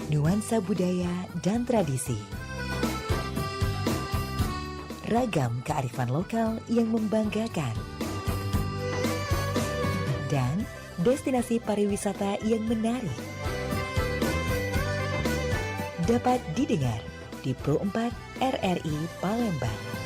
nuansa budaya dan tradisi. Ragam kearifan lokal yang membanggakan. Dan destinasi pariwisata yang menarik. Dapat didengar di Pro 4 RRI Palembang.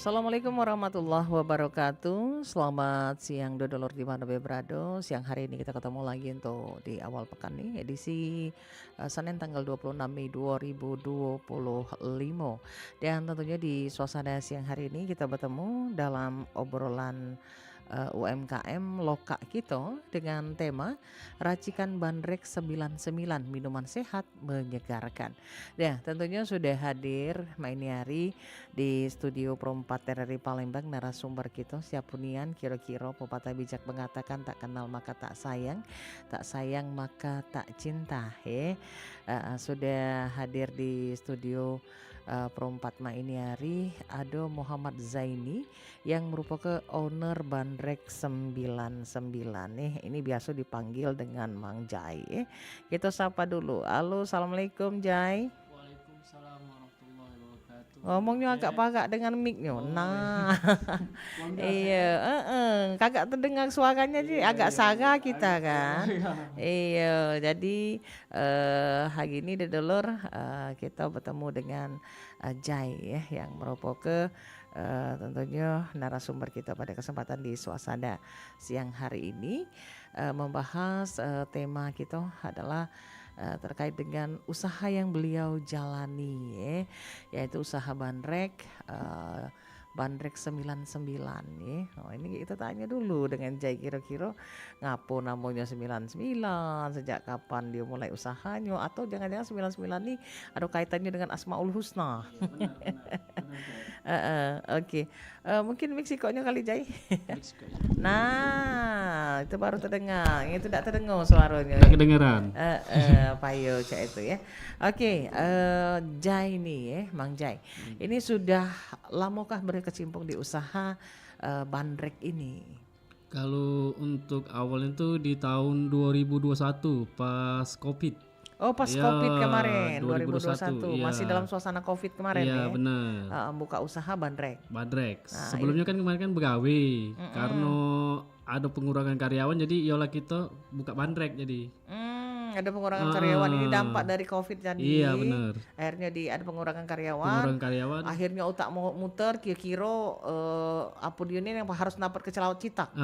Assalamualaikum warahmatullahi wabarakatuh. Selamat siang dodolor di mana berado. Siang hari ini kita ketemu lagi untuk di awal pekan nih, edisi Senin tanggal 26 Mei 2025. Dan tentunya di suasana siang hari ini kita bertemu dalam obrolan UMKM Loka kita dengan tema Racikan Bandrek 99 Minuman Sehat Menyegarkan. Ya, tentunya sudah hadir Mainiari di studio Pro 4 RRI Palembang narasumber kita Siapunian kira-kira pepatah bijak mengatakan tak kenal maka tak sayang maka tak cinta. Sudah hadir di studio Pro 4 Mainiari ada Muhammad Zaini yang merupakan owner Bandrek 99 nih. Ini biasa dipanggil dengan Mang Jai. Kita sapa dulu. Halo, assalamualaikum Jai. Waalaikumsalam warahmatullahi wabarakatuh. Ngomongnya agak pagak dengan mic-nya. Nah. Iya, kagak terdengar suaranya sih agak saga kita kan. Iya, jadi hari ini dedolor kita bertemu dengan Jai ya yang merupakan tentunya narasumber kita pada kesempatan di suasana siang hari ini membahas tema kita adalah terkait dengan usaha yang beliau jalani yaitu usaha Bandrek 99 nih. Oh, ini kita tanya dulu dengan Jai kira-kira ngapo namanya 99, sejak kapan dia mulai usahanya atau jangan-jangan 99 nih ada kaitannya dengan Asmaul Husna. Oke. Mungkin Meksikonya kali Jai. Nah, itu baru terdengar. Itu tidak terdengar suaranya. Tidak kedengaran. Payo cak itu ya. Oke, Jai nih ya, Mang Jai. Ini sudah lamakah berkecimpung di usaha Bandrek ini? Kalau untuk awalnya itu di tahun 2021 pas Covid. Oh, pas Ya, Covid kemarin 2021, 2021 masih iya. dalam suasana Covid kemarin Iya ya. benar. Buka usaha Bandrek. Bandrek. Nah, Sebelumnya kan kemarin kan begawe. Karena ada pengurangan karyawan jadi yola kita buka Bandrek jadi. Ada pengurangan karyawan, ini dampak dari Covid jadi. Iya benar. Akhirnya ada pengurangan karyawan. Pengurangan karyawan. Akhirnya otak mau muter kira-kira apa dia ini yang harus dapat ke Celaut Citak.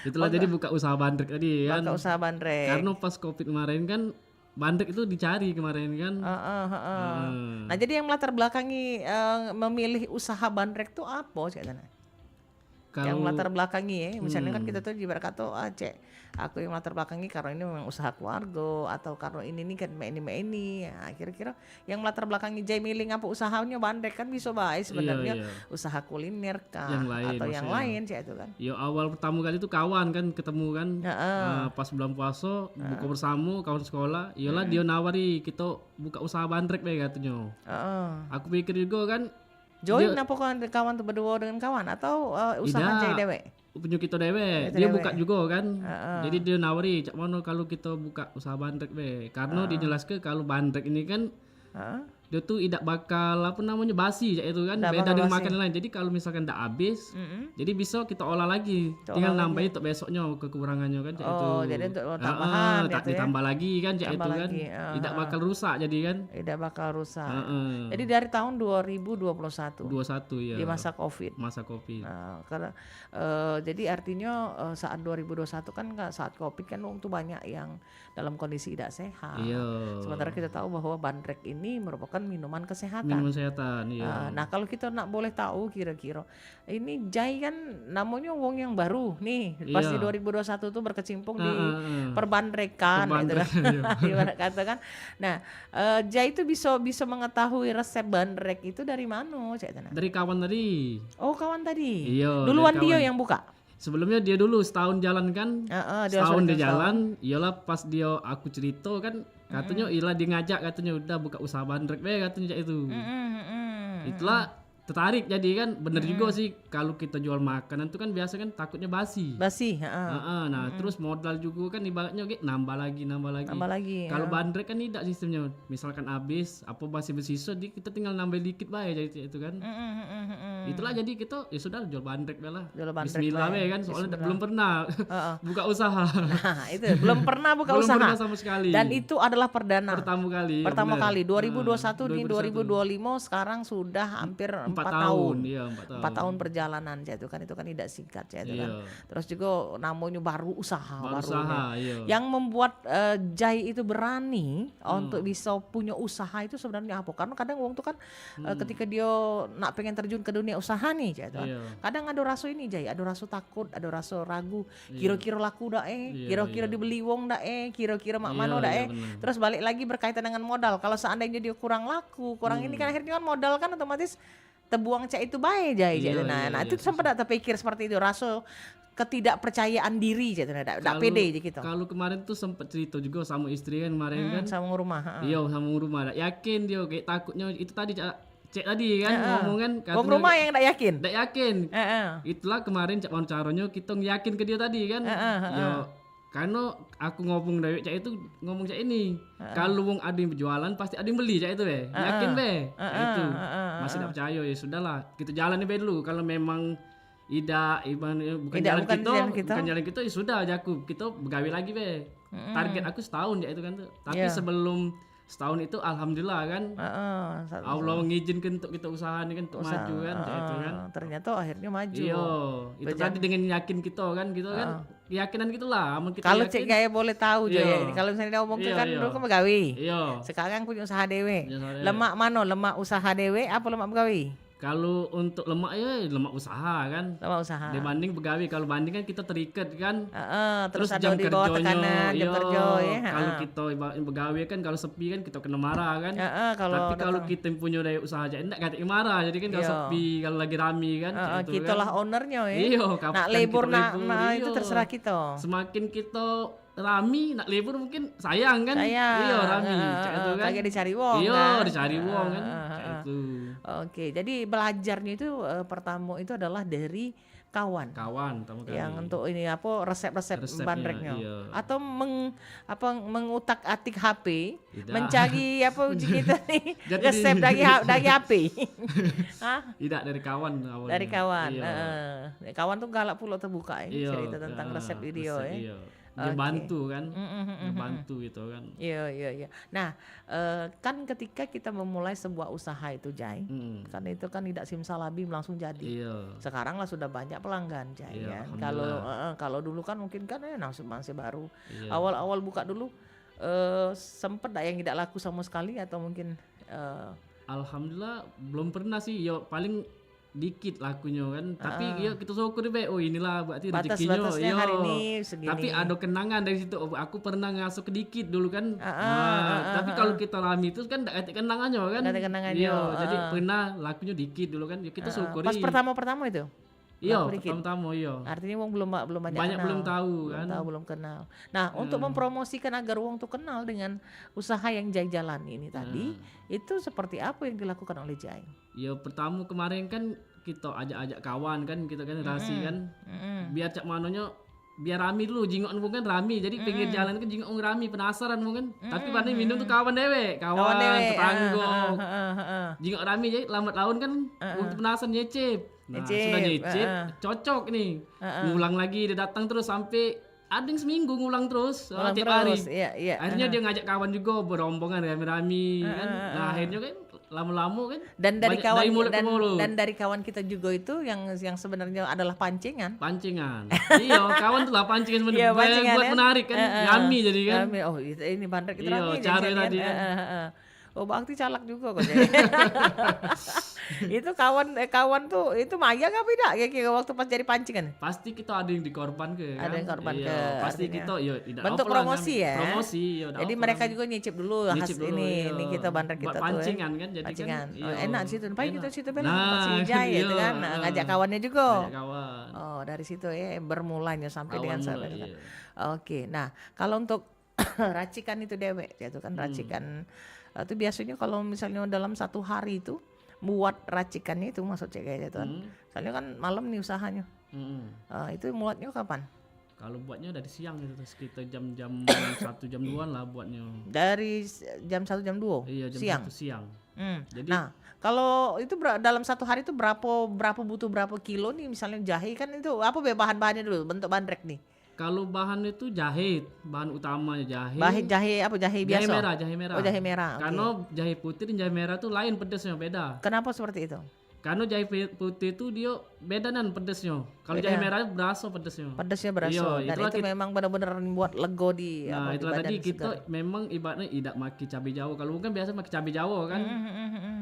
Itulah jadi buka usaha Bandrek tadi kan. Buka usaha Bandrek. Karena pas Covid kemarin kan Bandrek itu dicari kemarin kan. Nah, jadi yang melatar belakangi memilih usaha Bandrek itu apa ceritanya? Yang melatar belakangi ya, misalnya kan kita tuh ibarat kata aku yang melatar belakangi karena ini memang usaha keluarga atau karena ini kan ini. Nah, kira-kira yang melatar belakangi Jai milih apa usahanya Bandrek kan bisa baik sebenarnya usaha kuliner kah yang lain, atau yang lain sih itu kan. Ya awal pertama kali itu kawan kan ketemu kan pas bulan puasa buka bersama kawan sekolah, iyalah dia nawari kita buka usaha Bandrek deh katanya. Aku pikir juga kan join apa kawan tuh berdua dengan kawan atau usaha Jai dewe? Punya kita dewe, dia buka juga kan. Jadi dia nawari, cak mana kalau kita buka usaha Bandrek be. Karena dijelaskan kalau Bandrek ini kan dia tuh tidak bakal basi itu kan, beda dengan makanan lain. Jadi kalau misalkan tidak habis, jadi bisa kita olah lagi, tinggal nambahin untuk besoknya kekurangannya kan itu. Jadi untuk tambahan ditambah lagi kan itu kan, tidak bakal rusak jadi kan. Tidak bakal rusak. Jadi dari tahun 2021. 21 ya. Di masa Covid. Nah, karena jadi artinya saat 2021 kan saat Covid kan untuk banyak yang dalam kondisi tidak sehat. Iya. Sementara kita tahu bahwa Bandrek ini merupakan merupakan minuman kesehatan. Minuman kesehatan, iya. Nah kalau kita nak boleh tahu kira-kira ini Jai kan namanya wong yang baru nih pas di 2021 tuh berkecimpung di perbandrekan gitu kan. Ibarat kata kan. Nah Jai itu bisa mengetahui resep bandrek itu dari mana Cak? Dari kawan tadi. Oh kawan tadi. Iya. Duluan dia yang buka. Sebelumnya dia dulu setahun jalan kan. Setahun dia jalan. Iyalah pas dia aku cerita kan katanya iyalah dia ngajak katanya udah buka usaha bandrek be katanya Cak itu. Itulah tertarik jadi kan bener juga sih kalau kita jual makanan tuh kan biasa kan takutnya basi. Nah terus modal juga kan ibaratnya nambah lagi. Kalau bandrek kan tidak sistemnya. Misalkan habis apa masih bersisa kita tinggal nambah dikit bae jadi itu kan. Itulah jadi kita ya sudah jual bandrek lah. Bismillah be kan soalnya belum pernah buka usaha. Nah itu belum pernah buka usaha. Belum pernah sama sekali. Dan itu adalah perdana. Pertama kali 2021 di 2025 sekarang sudah hampir 4 tahun. Iya, 4 tahun perjalanan itu kan tidak singkat kan. Terus juga namanya baru usaha. Iya. Yang membuat Jai itu berani untuk bisa punya usaha itu sebenarnya apa? Karena kadang wong tuh kan ketika dia nak pengen terjun ke dunia usaha nih kadang ada rasa ini Jai, ada rasa takut, ada rasa ragu, kira-kira laku dak kira-kira dibeli wong dak kira-kira mak mano dak Terus balik lagi berkaitan dengan modal. Kalau seandainya dia kurang laku, kurang ini kan akhirnya kan modal kan otomatis terbuang Cak itu baik Jai. Nah itu sempat tak terpikir seperti itu, rasa ketidakpercayaan diri tak pede gitu. Kalau kemarin tuh sempat cerita juga sama istri kan kemarin kan sama rumah. Iya sama rumah. Yakin dia kayak takutnya itu tadi Cek tadi kan ngomong kan wong rumah yang tak yakin. Itulah kemarin Cak caranya kita yakin ke dia tadi kan. Yo karena aku ngomong dari Cak itu ngomong Cak ini kalau wong ada yang berjualan pasti ada yang beli Cak itu yakin itu masih tak percaya ya sudahlah kita jalan be dulu kalau memang bukan jalan kita ya sudah Jakub kita begawe lagi target aku setahun itu kan tuh tapi sebelum setahun itu alhamdulillah kan Allah mengizinkan untuk kita usaha ini kan untuk maju kan itu kan ternyata akhirnya maju. Itu tadi dengan yakin kita kan keyakinan gitulah kalau Cek kayak boleh tahu ya kalau misalnya dia ngomong kan dulu kan begawi sekarang punya usaha dewe lemak mana lemak usaha dewe apa lemak begawi? Kalau untuk lemak ya lemak usaha kan. Lemak usaha. Dibanding begawi, kalau banding kan kita terikat kan. Terus ada di bawah tekanan jam kerja ya. Kalau kita begawi kan kalau sepi kan kita kena marah kan. Tapi kalau kita punya daya usaha aja enggak kata marah. Jadi kan kalau sepi kalau lagi rame kan. Kita lah ownernya ya. Iya, nak libur itu terserah kita. Semakin kita rami nak libur mungkin sayang kan. Iya rami itu kan. Kayak dicari wong. Iya dicari wong kan. Itu. Oke, jadi belajarnya itu pertama itu adalah dari kawan pertama kali. Yang untuk ini apa resepnya bandreknya atau mengutak-atik HP mencari apa kita nih resep dari HP. Tidak dari kawan awalnya. Dari kawan. Kawan tuh galak pula terbuka cerita tentang resep video dia bantu kan, bantu gitu kan. Iya. Nah, kan ketika kita memulai sebuah usaha itu Jai, kan itu kan tidak simsalabim langsung jadi. Sekarang lah sudah banyak pelanggan Jai kan. Kalau dulu kan mungkin kan masih baru. Awal-awal buka dulu sempet yang tidak laku sama sekali atau mungkin Alhamdulillah belum pernah sih. Paling dikit lakunya kan tapi kita syukur inilah berarti rezekinya hari ini segini. Tapi ada kenangan dari situ aku pernah ngasuk sedikit dulu kan tapi kalau kita rame itu kan enggak ada kenangannya kan jadi pernah lakunya dikit dulu kan kita syukuri pas pertama itu pertama artinya wong belum banyak kenal. Belum tahu kan belum kenal. Nah untuk mempromosikan agar wong tuh kenal dengan usaha yang Jai jalani ini tadi itu seperti apa yang dilakukan oleh Jai? Pertama kemarin kan kita ajak kawan kan kita kan rasi kan biar cak manonya biar rame dulu jingok kan rame jadi pinggir jalan kan jingok rame penasaran mungkin tapi pada minum tuh kawan tetangga jingok rame jadi lambat laun kan untuk penasaran nyecip sudah nyecip cocok nih ngulang lagi dia datang terus sampai ada yang seminggu ngulang terus tiap hari akhirnya dia ngajak kawan juga berombongan rame-rame kan nah akhirnya kan lama-lama kan dan dari kawan dan dari kawan kita juga itu yang sebenarnya adalah pancingan kawan tuh lah pancingan sebenarnya buat menarik kan rame jadi kan ini bandrek itu rame cara tadi kan Oh, Bakti calak juga kok jadi. Itu kawan tuh itu Maya nggak beda kayak waktu pas jadi pancingan. Pasti kita ada yang dikorban ke kan. Ada yang korban Iya, ke, pasti artinya. kita tidak Bentuk apa lah, promosi ya. Promosi ya. Jadi mereka juga nyicip dulu Nyicip dulu, iya. ini kita bandrek Buat kita pancingan tuh. kan jadi Pancingan. kan. Oh, iya. enak di situ. Paling Enak. kita situ belah Nah, si Jai iya, itu kan. Nah, ngajak kawannya juga. Ngajak kawan. Oh, dari situ ya bermulanya sampai Awal dengan mula, sampai iya. Oke. Nah, kalau untuk racikan itu dewek ya itu kan racikan itu biasanya kalau misalnya dalam satu hari itu buat racikannya itu maksud kayak gitu kan. Soalnya kan malam nih usahanya. Itu muatnya kapan? Kalau buatnya dari siang gitu sekitar jam-jam 1 jam 2 lah buatnya. Dari jam 1 jam 2 Iya, jam siang. 1 siang. Jadi Nah, kalau itu dalam satu hari itu berapa butuh berapa kilo nih misalnya jahe kan itu apa bahan-bahannya dulu bentuk bandrek nih. kalau bahan itu jahe, bahan utamanya jahe. Jahe apa jahe biasa? Jahe merah. Oh, jahe merah. Karena jahe putih dan jahe merah tuh lain pedesnya beda. Kenapa seperti itu? Karena jahe putih itu dia beda nan pedesnya. Kalau Beda. jahe merah berasa pedesnya. Pedasnya berasa Iya, dan itulah itu memang benar-benar buat lego di Nah, di itulah badan tadi kita segar. memang ibaratnya tidak maki cabai Jawa. Kalau bukan biasa maki cabai Jawa kan.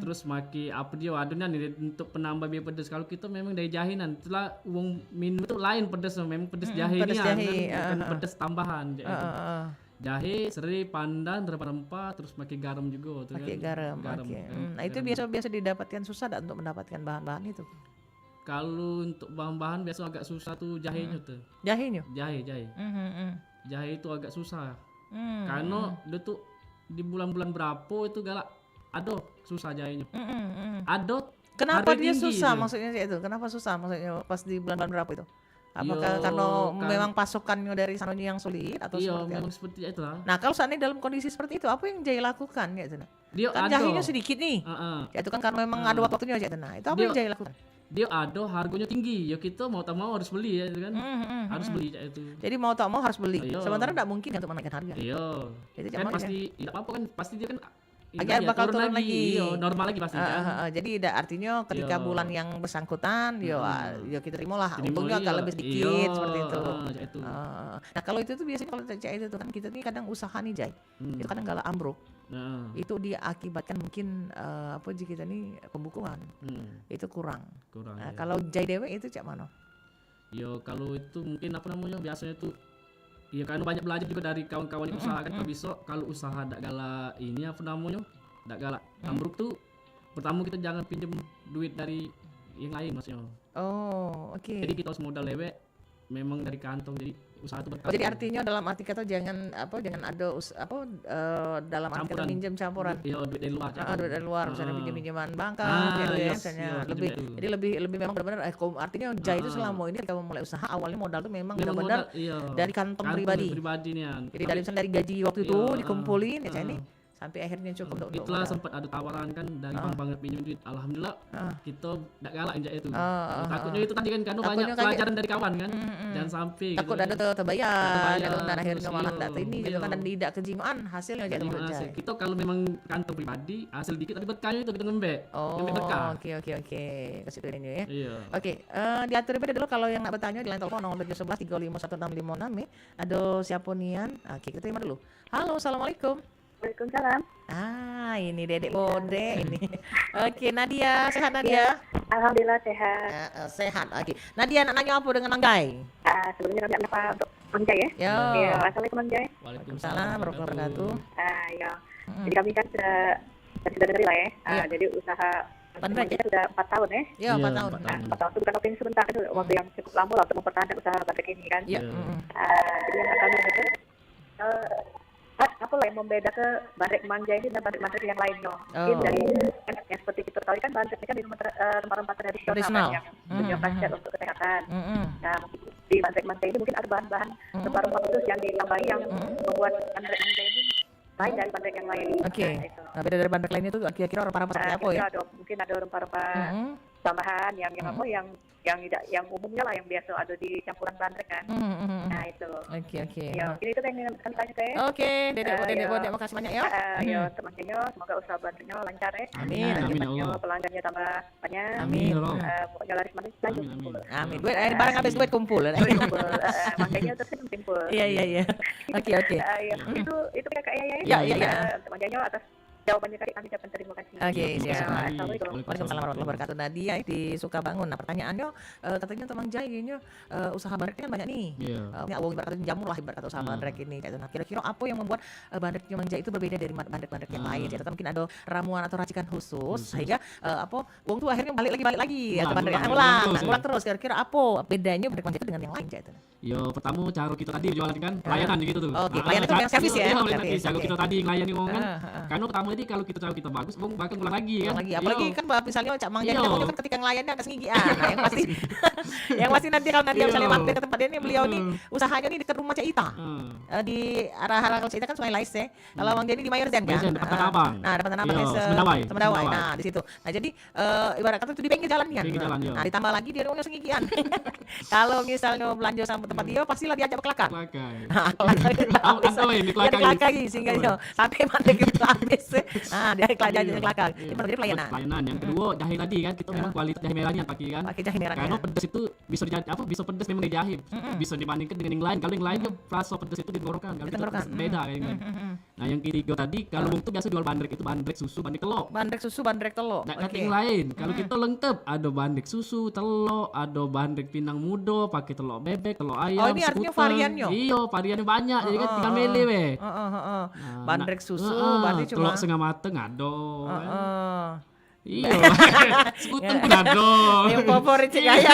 Terus maki apa dia adonan ini untuk penambah biar pedas. Kalau kita memang dari jahinan, itulah uang minum itu lain pedasnya. Memang pedas jahe pedas ini jahe, bukan pedas tambahan. Heeh. Jahe, serai, pandan, rempah-rempah, terus pakai garam juga. Tuh Pakai kan. garam. Oke. kan. Nah, itu biasa didapatkan susah tak untuk mendapatkan bahan-bahan itu? Kalau untuk bahan-bahan biasa agak susah tuh jahenya tuh. Jahenya? Jahe. Jahe itu agak susah. Karena dia tuh di bulan-bulan berapa itu galak. Aduh, susah jahenya. Aduh. Kenapa harga dia tinggi susah dia. maksudnya itu? Kenapa susah maksudnya pas di bulan berapa itu? Apakah Yo, karena kan- memang pasokannya dari sananya yang sulit atau Iya, seperti apa? memang seperti itu lah. Nah, kalau seandainya dalam kondisi seperti itu, apa yang Jai lakukan ya, Zena? Dia Kan ada. jahenya sedikit nih. Ya itu kan karena memang ada waktunya aja. Nah, itu apa Dia- yang Jai lakukan? Dia ada harganya tinggi. Ya kita mau tak mau harus beli ya kan. Harus beli ya itu. Jadi mau tak mau harus beli. Iya. Sementara tidak mungkin untuk menaikkan harga. Iya. Jadi Kan jangan pasti tidak apa-apa kan pasti dia kan Agar bakal turun lagi. Iya, normal lagi pasti kan. Jadi artinya ketika Iya. bulan yang bersangkutan, ya kita terimalah. Terima, Untungnya agak iya. lebih sedikit Iya, seperti itu. itu. Nah kalau itu tuh biasanya kalau Jai itu tuh kan kita nih kadang usaha nih Jai, itu kadang galak ambruk. Nah, Itu diakibatkan mungkin apa jika kita nih pembukuan itu kurang. kurang. Nah, Ya. kalau Jai Dewe itu cak mana? Yo kalau itu mungkin apa namanya biasanya tuh ya kan banyak belajar juga dari kawan-kawan yang usaha kan kalau bisa kalau usaha dak galak ini apa namanya dak galak ambruk tuh pertama kita jangan pinjam duit dari yang lain maksudnya. Oh, oke. Jadi kita harus modal lewek memang dari kantong jadi usaha itu Oh, jadi artinya dalam arti kata jangan ada dalam arti kata Campuran. minjem campuran. Iya duit dari luar. Duit dari luar misalnya pinjam-pinjaman bangka gitu ya yes, misalnya iya, lebih pinjam itu. jadi lebih memang benar-benar artinya Jai itu selama ini ketika memulai usaha awalnya modal tuh memang Memang benar-benar modal, iya. dari kantong pribadi. nih. Jadi dari misalnya dari gaji waktu itu Iya, dikumpulin ya Cak, ini sampai akhirnya cukup untuk Itulah modal. sempat ada tawaran kan dari bank banget pinjam duit. Alhamdulillah kita tidak galak injak itu. Takutnya itu tadi kan karena Takutnya banyak kayak- pelajaran dari kawan kan. Jangan sampai Takut gitu. ada terbayar Terbayar, gitu, dan akhirnya terus malah iya, tidak ini gitu iya. kan dan tidak kejimaan hasilnya jadi menurut Hasil. Jai. Kita kalau memang kantong pribadi hasil dikit tapi berkahnya itu kita ngembek. Oh, Ngembek berkah. oke. Kasih tahu ini ya. Iya. Oke, diatur dulu kalau yang nak bertanya di line telepon 0711 351656 nih. Ada siapa nian? Oke, kita terima dulu. Halo, assalamualaikum. Waalaikumsalam. Ini Dedek Bode ini. Oke, Nadia, sehat Nadia? Alhamdulillah sehat. Sehat. Oke. Nadia nak nanya apa dengan Anggai? Sebelumnya kami apa untuk Manjai ya? Ya. Ya, Assalamualaikum Manjai. Waalaikumsalam warahmatullahi wabarakatuh. Ya. Jadi kami kan sudah dari lah ya. Iya. Jadi usaha Bandrek ya? sudah 4 tahun ya. Ya, 4 tahun. 4 tahun itu bukan waktu yang sebentar itu waktu yang cukup lama lah untuk mempertahankan usaha bandrek ini kan. Ya. Jadi yang kami itu apa lah yang membeda ke bandrek Manjai ini dan bandrek yang lainnya. Mungkin dari yang seperti kita tahu kan bandrek ini kan di rempah-rempah tradisional Tradisional. kan, yang punya khasiat untuk kesehatan. Mm-mm. Nah, di bandrek Manjai ini mungkin ada bahan-bahan rempah-rempah khusus yang ditambahi yang membuat bandrek Manjai ini lain dari bandrek yang lain. Oke. Nah, itu. Nah, beda dari bandrek lainnya itu kira-kira rempah-rempah seperti apa ya? Kira-kira mungkin ada rempah-rempah tambahan yang apa yang umumnya lah yang biasa ada di campuran bandrek kan. Nah, itu. Oke. Ya, ini itu yang akan tanya saya. Oke, Dedek Bode, makasih banyak ya. Ya, teman-temannya semoga usaha bandreknya lancar ya. Amin. Amin ya Allah. Pelanggannya tambah banyak. Amin. Pokoknya laris manis lanjut. Amin. Duit barang habis duit kumpul. Makanya terus timpul. Iya. Oke. Ya, itu kayak ya. Ya. Temannya atas jawabannya tadi kami ucapkan terima kasih. Oke, Terima kasih. siap. Assalamualaikum. Waalaikumsalam warahmatullahi wabarakatuh. Nadia di Sukabangun. Nah, pertanyaannya katanya Mang Jai ini usaha bandrek kan banyak nih. Iya. Punya uang ibarat kata jamur lah ibarat kata usaha bandrek ini kayak itu. Nah, kira-kira apa yang membuat bandreknya Mang Jai itu berbeda dari bandrek-bandrek yang lain? Atau mungkin ada ramuan atau racikan khusus sehingga uang tuh akhirnya balik lagi atau bandrek ulang terus. Kira-kira apa bedanya bandrek Mang Jai itu dengan yang lain kayak itu? Yo, pertama cara kita tadi jualan kan pelayanan gitu tuh. Oke, pelayanan itu yang servis ya? Iya, pelayanan Servis, jago oke. kita tadi ngelayani orang kan. Karena pertama tadi kalau kita cara kita bagus, bang bakal ulang lagi kan. Lagi apalagi kan misalnya Cak Mang Jai Iya. kan ketika ngelayannya ada sengigian. Nah, yang pasti yang pasti nanti kalau Nadia misalnya Iya. mampir ke tempat dia nih beliau nih usahanya nih dekat rumah Cak Ita. Di arah Cak Ita kan Sungai Lais ya. Kalau Mang Jai ini di Mayorzen kan. Mayorzen, depan Tanah Abang. Nah, depan Tanah Abang Iya, ya, Semendawai. Semendawai. Nah, di situ. Nah, jadi ibarat kata itu di pinggir jalannya. Pinggir jalan, iya. Nah, ditambah lagi dia rumahnya sengigian. Kalau misalnya belanja sama tempat dia pastilah diajak berkelakar. Pakai. Nah, kelakar Di dia kelakar. sehingga yo sampai mana kita habis. Nah, dia kelakar Iya. Itu menjadi pelayanan. Pelayanan. Yang kedua jahe tadi kan kita memang kualitas jahe merahnya pakai kan. Pakai jahe merahnya. Karena pedas itu bisa bisa pedas memang di jahe. Bisa dibandingkan dengan yang lain. Kalau yang lain kan rasa pedas itu digorokkan. Kalau kita Digorokkan. beda kayak gitu. Nah, yang ketiga tadi kalau untuk biasa jual bandrek itu bandrek susu, bandrek telur. Bandrek susu, bandrek telur. Nggak kata yang lain. Kalau kita lengkap ada bandrek susu, telur, ada bandrek pinang muda, pakai telur bebek, telur ayam. Oh, ini artinya sekuten. variannya? Iya, variannya banyak. Jadi kan tinggal milih weh. Bandrek susu, berarti cuma telur setengah mateng ada. Iya. Sekuten pun ada. yang favorit Cik Gaya.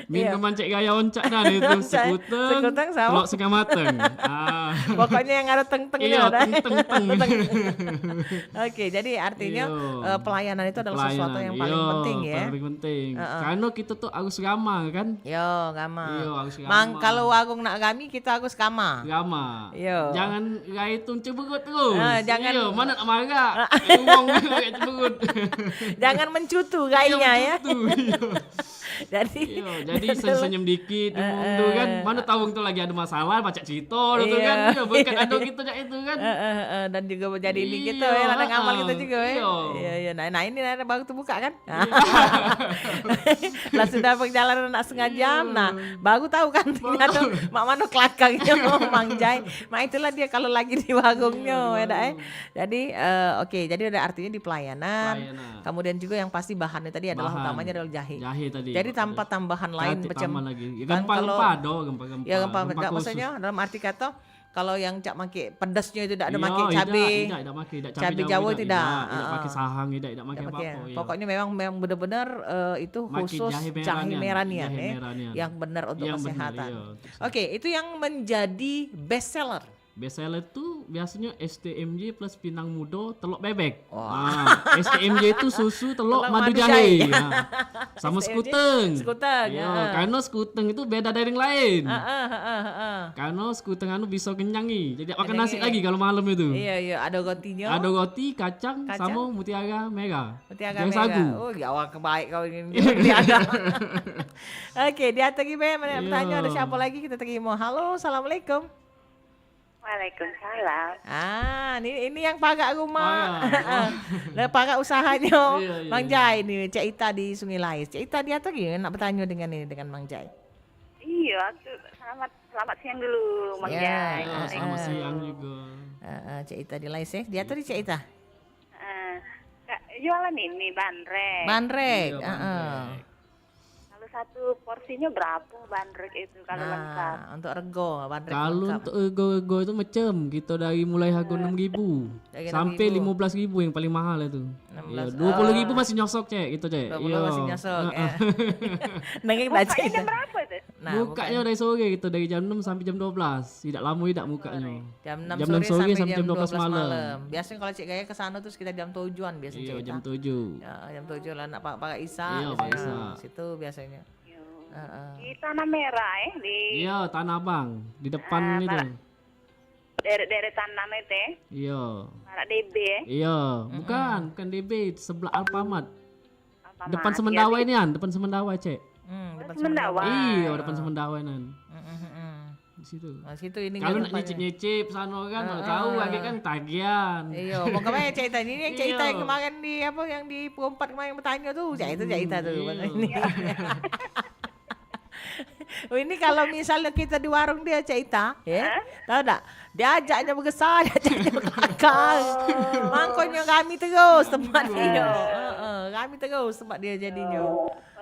Minuman Cik Gaya oncak dah itu sekuten. Sekuten sama. Telur setengah mateng. Pokoknya yang ada teng-tengnya. Iya, teng-teng. Oke, jadi artinya Iya. pelayanan itu adalah sesuatu yang paling Iya, penting ya. paling penting. Karena kita tuh harus ramah kan. Yo, gama. Iya, harus Mang ramah. kalau Agung nak gami kita harus kama. Ramah. Iya. Jangan gaitung ceburut terus. Jangan- Iya, mana nak marah. Ngomong kayak ceburut. Jangan mencutu gayanya ya. Iya. Jadi Jadi senyum dikit tuh kan. Mana tahu tuh lagi ada masalah baca cerita tuh Iya. kan. Iya, bukan ada gitu aja itu kan. dan juga jadi ini Iya, gitu ya, ladang amal kita juga ya. iya. Iya. Nah ini baru terbuka kan. Lah sudah perjalanan nak setengah jam, nah baru tahu kan ternyata mak mano kelakangnya Mang Jai. Mak itulah dia kalau lagi di wagungnya ya dah. Jadi oke, jadi ada artinya di pelayanan. Pelayanan. Kemudian juga yang pasti bahannya tadi adalah Bahan. utamanya adalah jahe. Jahe tadi. Jadi tanpa tambahan lain Ganti macam tambah lagi. Ya, kan gempa-gempa do, gempa-gempa. ya gempa enggak khusus. maksudnya dalam arti kata kalau yang cak make pedasnya itu tidak ada Iya, make cabe. tidak pakai, tidak Cabai Jawa tidak. Tidak pakai sahang, tidak pakai Tidak apa-apa. pakai. Iya. Pokoknya memang benar-benar itu Pakai khusus jahe jahe merahnya, merahnya jahe ya, merahnya. yang benar untuk Yang benar, kesehatan. iya. Oke, itu yang menjadi best seller. Bestseller itu biasanya STMJ plus pinang muda, telur bebek. Wah. STMJ itu susu, telur, Telur madu madu jahe. jahe. Nah, sama STMJ, skuteng. skuteng, Iya, ya. karena skuteng itu beda dari yang lain. Heeh. Karena skuteng anu bisa kenyangi. Jadi makan nasi Kenyangi. lagi kalau malam itu. Iya, ada gotinya. Ada roti, kacang, Kacang. sama mutiara merah. Mutiara Yang merah. sagu. Oh, ya wah kebaik kau ini mutiara. Oke, dia tadi mana Iya. pertanyaan ada siapa lagi kita terima. Halo, assalamualaikum. Waalaikumsalam. Ini yang pagar rumah. Pagar. Nah, pagar usahanya Iya, iya, Mang Jai nih, Cik Ita di Sungai Lais. Cik Ita dia tadi nak bertanya dengan Mang Jai. Iya, aku selamat siang dulu, Mang Ya, Jai. Iya, selamat siang juga. Cik Ita di Lais ya. Dia tadi Cik Ita. Kak, jualan ini bandrek. Bandrek. Iya, bandrek. Kalau satu porsinya berapa bandrek itu kalau lengkap? Nah, untuk rego bandrek. Kalau lengkap. untuk ego itu macam kita dari mulai harga 6.000 Dari sampai 6.000. 15.000 yang paling mahal itu. 16. Iya, 20.000 masih nyosok cek gitu cek. 20 masih nyosok. Heeh. Nengeng dah Cik Bukanya Ita. jam berapa itu? Nah, Bukanya dari sore gitu dari jam 6 sampai jam 12. Tidak lama tidak bukanya. jam 6 jam sore 6 sore sampai jam 12 malam. malam. Biasanya kalau Cik Gaya ke sana tuh sekitar jam 7-an biasanya Iya, Cik Ita. jam 7. Ya, jam 7 lah nak pakai Isa. Iya, biasanya. Pak Isa. Situ biasanya. Yo. Heeh. Di Tanah Merah di Iya, Tanah Abang di depan itu. daerah Tanah itu Iya. Barak DB Iya, bukan DB, sebelah Alfamart. Alfamart. Depan Semendawai ini an, depan Semendawai, Cek. Depan Semendawai. Iya, depan Semendawai nan. Heeh. Di situ. Nah, situ ini Kalau nak tempatnya. nyicip-nyicip sana kan, mau tahu lagi kan tagihan. Iya, mau kemana Cik Ita? Ini yang Cik Ita Iya. yang kemarin di apa yang di perempat kemarin yang bertanya tuh, Cik Ita tuh. Iya. Ini. Oh, ini kalau misalnya kita di warung dia Cak Ita, ya, tahu tak? Dia ajaknya bergesah, dia ajaknya belakang. Mangkonya kami terus tempat dia. Kami terus tempat dia jadinya.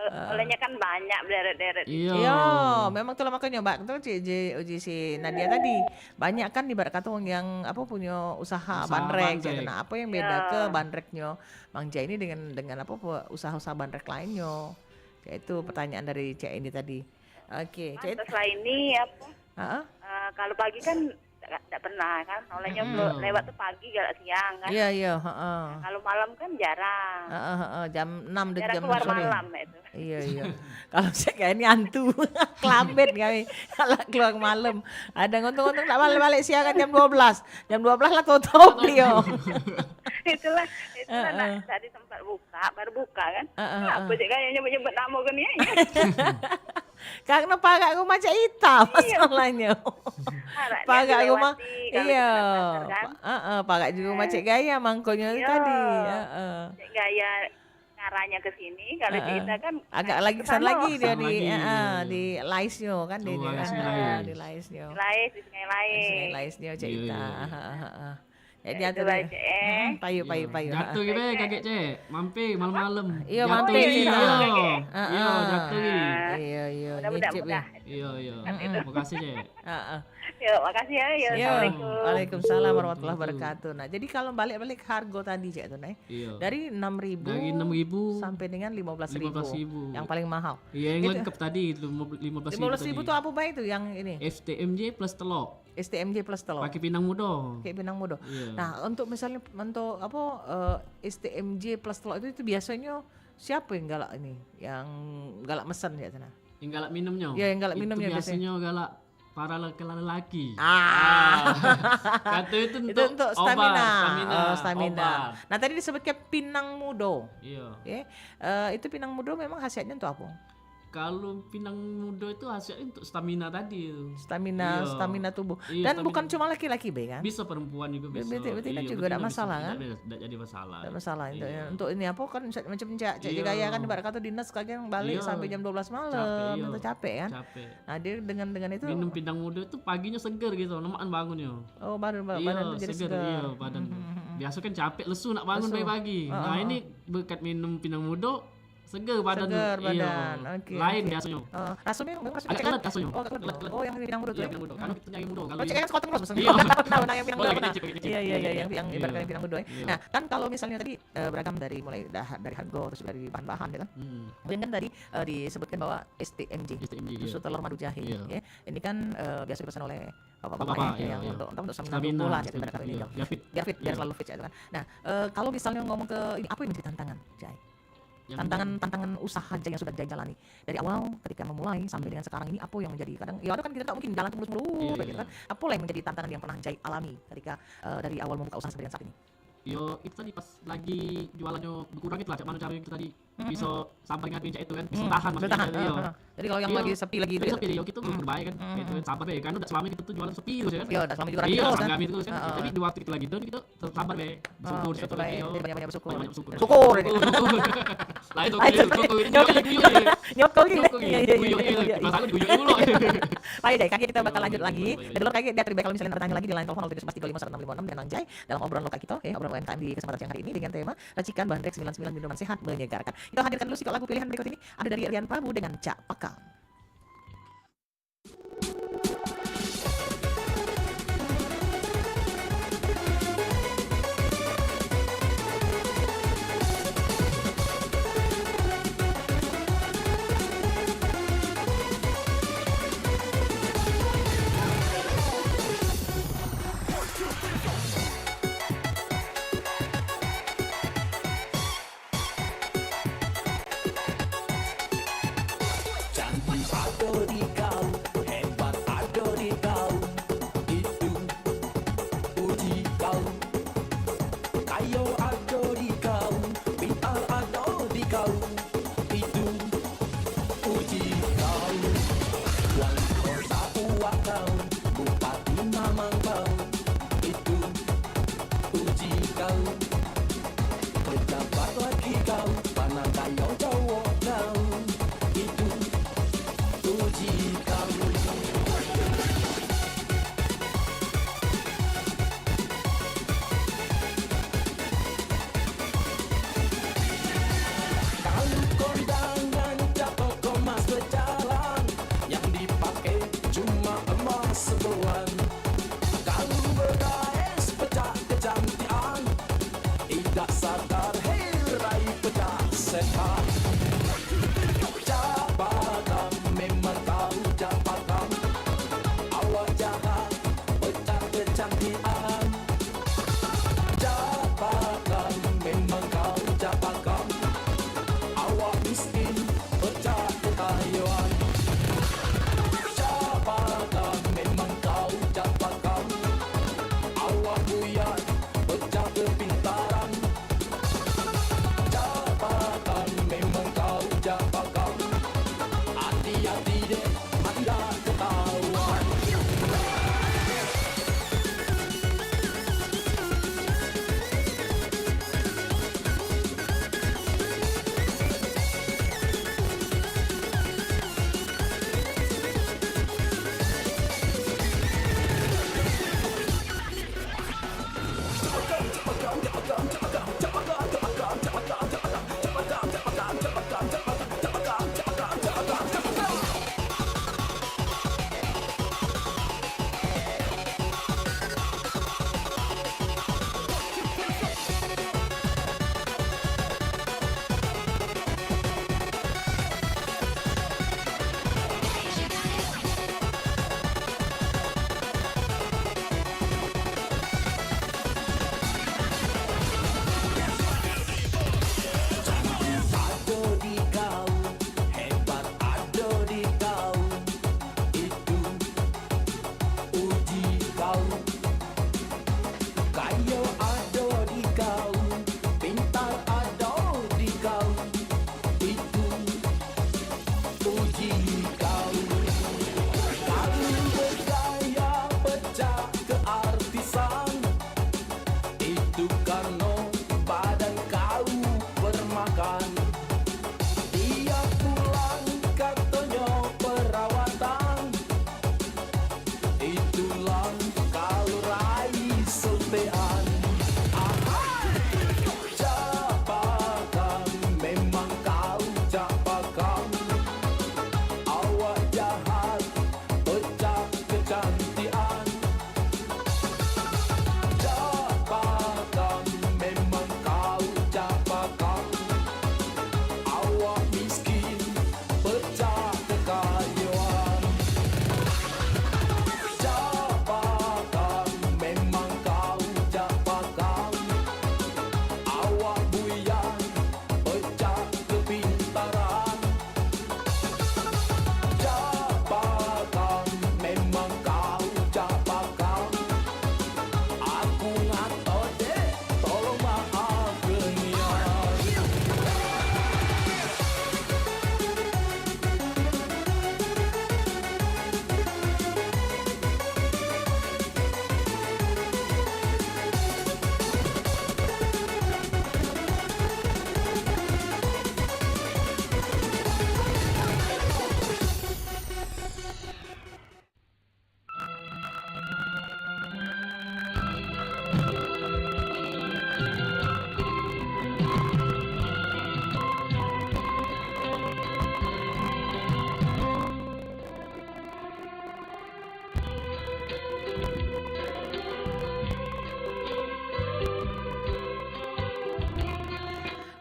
Olehnya kan banyak deret-deret. Iya, memang tuh makanya Mbak tuh uji si Nadia tadi. Banyak kan di kata orang yang apa punya usaha bandrek gitu. Nah, apa yang beda ke bandreknya Mang Jai ini dengan apa usaha-usaha bandrek lainnya? Yaitu pertanyaan dari Cak ini tadi. Oke, Cak. Selain ini apa? Kalau pagi kan tidak pernah kan, olehnya lewat tuh pagi gak siang kan. Iya. Kalau malam kan jarang. Jam 6 dan jam keluar sore. Malam itu. Iya. Kalau saya kayak ini hantu, kelambet kami kalau keluar malam. Ada ngontung-ngontung tak balik siang kan jam 12. Jam 12 lah tutup dia. itulah tadi sempat baru buka kan. Apa sih kayaknya nyebut nama kan ya. Karena pakai rumah Cak Ita masalahnya. Pakai rumah pakai di rumah Cik Gaya mangkonya tadi. Cik Gaya ngaranya ke sini, kalau Cik Ita kan agak lagi kesana lagi dia di Laisnya kan dia kan di Laisnya. Di Sungai Laisnya Cik Ita. Jadi atur payu. Jatuh gitu kakek Cek. Mampir malam-malam. Iya mampir. Iya, jatuh Iya. Mudah-mudah. Iya. Makasih Cek. Yuk, makasih ya. Assalamualaikum. Waalaikumsalam warahmatullahi wabarakatuh. Nah, jadi kalau balik harga tadi Cek tuh nih. Dari 6.000 sampai dengan 15.000. Yang paling mahal. Iya, yang lengkap tadi 15.000. 15.000 tuh apa baik tuh yang ini? STMJ plus telur. STMJ plus telur. Pakai pinang muda. Iya. Nah, untuk misalnya STMJ plus telur itu biasanya siapa yang galak ini? Yang galak mesen ya sana? Yang galak minumnya. Iya, yang galak minumnya biasanya galak para lelaki. Kata itu untuk stamina. Nah, tadi disebutkan pinang muda. Iya. Itu pinang muda memang khasiatnya untuk apa? Kalau pinang muda itu hasilnya untuk stamina tadi. Stamina tubuh. Dan bukan cuma laki-laki be kan? Bisa perempuan juga bisa. Berarti juga tidak masalah kan? Tidak jadi masalah. Tidak masalah untuk ini apa kan macam Cak Gaya kan ibarat kata dinas kadang balik sampai jam 12 malam itu capek kan? Nah, dia dengan itu minum pinang muda itu paginya seger gitu, lemaan bangunnya. Oh, badan jadi seger. Iya, badan. Biasa kan capek lesu nak bangun pagi-pagi. Nah, ini berkat minum pinang muda seger badan. Okay. Lain biasanya. Rasanya agak rasanya. Oh, yang pinang muda tuh. Karena kita yang muda. Kalau cek yang sekoteng terus maksudnya. Yang pinang muda. Iya, yang ibaratnya pinang muda. Nah, kan kalau misalnya tadi beragam dari mulai dari harga terus dari bahan-bahan ya kan. Kemudian kan tadi disebutkan bahwa STMJ. Susu telur madu jahe ya. Ini kan biasa dipesan oleh bapak-bapak yang untuk stamina tubuh lah jadi pada kali ini. Biar fit, biar selalu fit ya kan. Nah, kalau misalnya ngomong ke ini apa yang menjadi tantangan, Jai? Tantangan usaha yang sudah Jai jalani dari awal ketika memulai sampai dengan sekarang ini apa yang menjadi kadang ya kan kita tak mungkin jalan terus gitu kan apa yang menjadi tantangan yang pernah Jai alami ketika dari awal membuka usaha sampai dengan saat ini? Yo itu tadi pas lagi jualannya berkurang itu lah cak mana caranya kita tadi bisa sampai dengan pincak itu kan bisa tahan maksudnya. Jadi kalau yang lagi sepi lagi itu sepi kita berbaik kan itu sabar be kan udah selama kita tuh jualan sepi terus kan. Iya udah selama juga rapi terus kan. Terus kan. Tapi di waktu kita lagi down kita sabar be. Syukur banyak bersyukur. Syukur. Lah itu nyokol gitu. Iya. Masalah guyuk dulu. Baik deh, kaki kita bakal lanjut lagi. Dulu kaki dia terbaik kalau misalnya bertanya lagi di line telepon 07351656 dan Anjay dalam obrolan lokal kita obrolan UMKM di kesempatan siang hari ini dengan tema racikan bandrek 99 minuman sehat menyegarkan. Kita hadirkan dulu lagu pilihan berikut ini ada dari Rian Prabu dengan Cak Pakam. Tanpa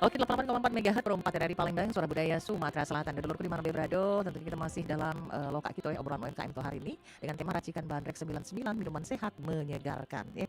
Oke, 88,4 MHz Pro 4 dari Palembang, Suara Budaya Sumatera Selatan. Dan dulurku di mana berado, tentunya kita masih dalam loka kita ya, obrolan UMKM tuh hari ini dengan tema racikan bandrek 99, minuman sehat menyegarkan ya.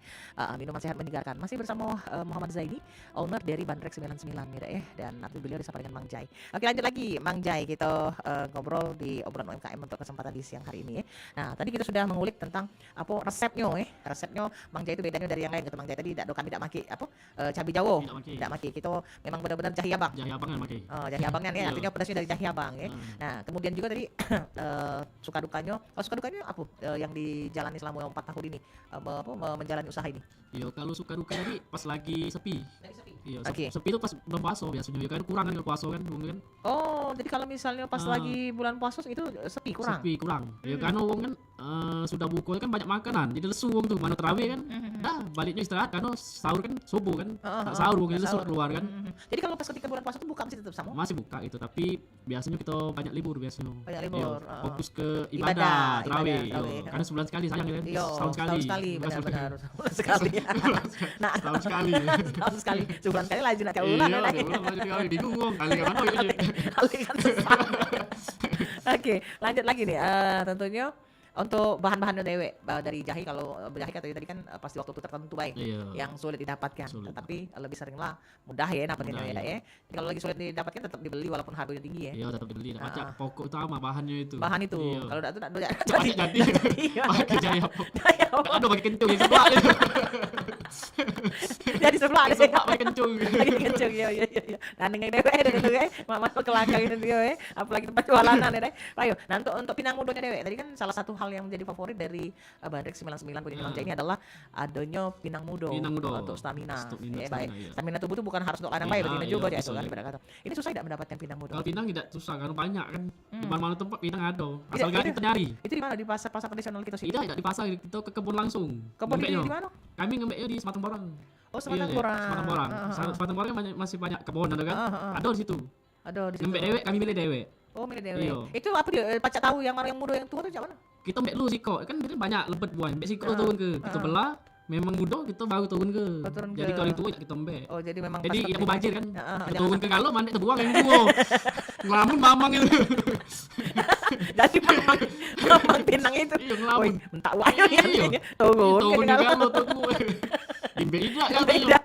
Minuman sehat menyegarkan. Masih bersama Muhammad Zaini, owner dari Bandrek 99 nih dan beliau disapa dengan Mang Jai. Oke, lanjut lagi Mang Jai, kita ngobrol di obrolan UMKM untuk kesempatan di siang hari ini ya. Nah, tadi kita sudah mengulik tentang apa resepnya ya. Resepnya Mang Jai itu bedanya dari yang lain gitu. Mang Jai tadi kami tidak maki apa cabai jawo. Tidak maki. Kita memang benar-benar jahe abang. Jahe abang kan pakai. Oh, jahe abangnya nih, Iya. artinya pedasnya dari jahe abang ya. Nah, kemudian juga tadi suka dukanya apa yang dijalani selama 4 tahun ini menjalani usaha ini? Iya, kalau suka duka tadi pas lagi sepi. Iya, Oke. sepi itu pas bulan puasa biasanya. Ya kan kurang kan kalau puasa kan, kan. Oh, jadi kalau misalnya pas lagi bulan puasa itu sepi kurang. Sepi kurang. Ya karena wong kan sudah buka kan banyak makanan. Jadi lesu wong tuh mana terawih kan. Dah baliknya istirahat karena sahur kan subuh kan. Tak sahur wong lesu keluar kan. Jadi kalau pas ketika bulan puasa itu buka masih tetap sama? Masih buka itu, tapi biasanya kita banyak libur biasanya. Banyak libur. Iya, fokus ke Ibadah, ibadah, terawih. terawih. Iya. Karena sebulan sekali sayang kan. Iya, Setahun sekali. benar-benar. Sekali. Nah, Setahun sekali. setahun sekali. Sebulan sekali lagi nak Iya, ulang kali bingung wong kali ke mana ini. Alihkan susah. Oke, lanjut lagi nih. Tentunya untuk bahan-bahan dewek dari jahe, kalau jahe kata tadi kan pasti waktu tertentu baik Iya. yang sulit didapatkan, Sulit. tapi lebih seringlah mudah ya dapatnya Mudah, ya. iya. Jadi kalau lagi sulit didapatkan tetap dibeli walaupun harganya tinggi ya. Iya, tetap dibeli. Macam pokok utama bahannya itu. Bahan itu Iya. kalau enggak tuh Pakai ganti. Iya. Pakai jahe apa? Jahe apa? Aduh pakai kencung yang sebelah itu. Jadi sebelah deh. Sebelah pakai kencung. Lagi kenceng ya. Dan dengan dewek mama kelakar itu dia apalagi tempat jualanan ya. Ayo, nah untuk pinang mudonya dewek tadi kan salah satu hal yang menjadi favorit dari Bandrek 99 punya Mang Jai ini adalah adanya pinang mudo untuk stamina. Ya, baik. Iya. Stamina tubuh itu bukan harus untuk lanang baik, Iya, begini iya, juga ya itu betul, kan iya. pada kata. Ini susah tidak mendapatkan pinang mudo? Kalau pinang tidak susah karena banyak kan. Di mana-mana tempat pinang ada. Asal Tidak, gak kita nyari. Itu di mana di pasar-pasar tradisional kita sih? Tidak di pasar, kita ke kebun langsung. Kebun di Ngembeknya. mana? Kami ngembeknya di Sematang Borang. Oh, Sematang Iya, Borang. Sematang Borang. Sematang Borang kan masih banyak kebun ada kan. Ada di situ. Ada di situ. Ngembek dewek, kami milih dewek. Oh, milih dewek. Iya. Itu apa dia? Pacak tahu yang mana yang muda yang tua itu macam mana? Kita mbek lu siko, kan dia banyak lebet buah. Mbek siko turun ke. Kita belah, memang muda kita baru turun ke. Oh, turun Jadi ke. kalau yang tua ya kita mbek. Oh, jadi memang Jadi pas yang mau banjir kan. jangan Turun ke kalau mandek terbuang yang tua. Ngelamun mamang itu. Jadi mamang pinang itu. Iya, ngelamun. Woi, mentak wayo ya. Iya. Turun Turun ke ke kalau. kalau tunggu. Imbek juga kan. Beda.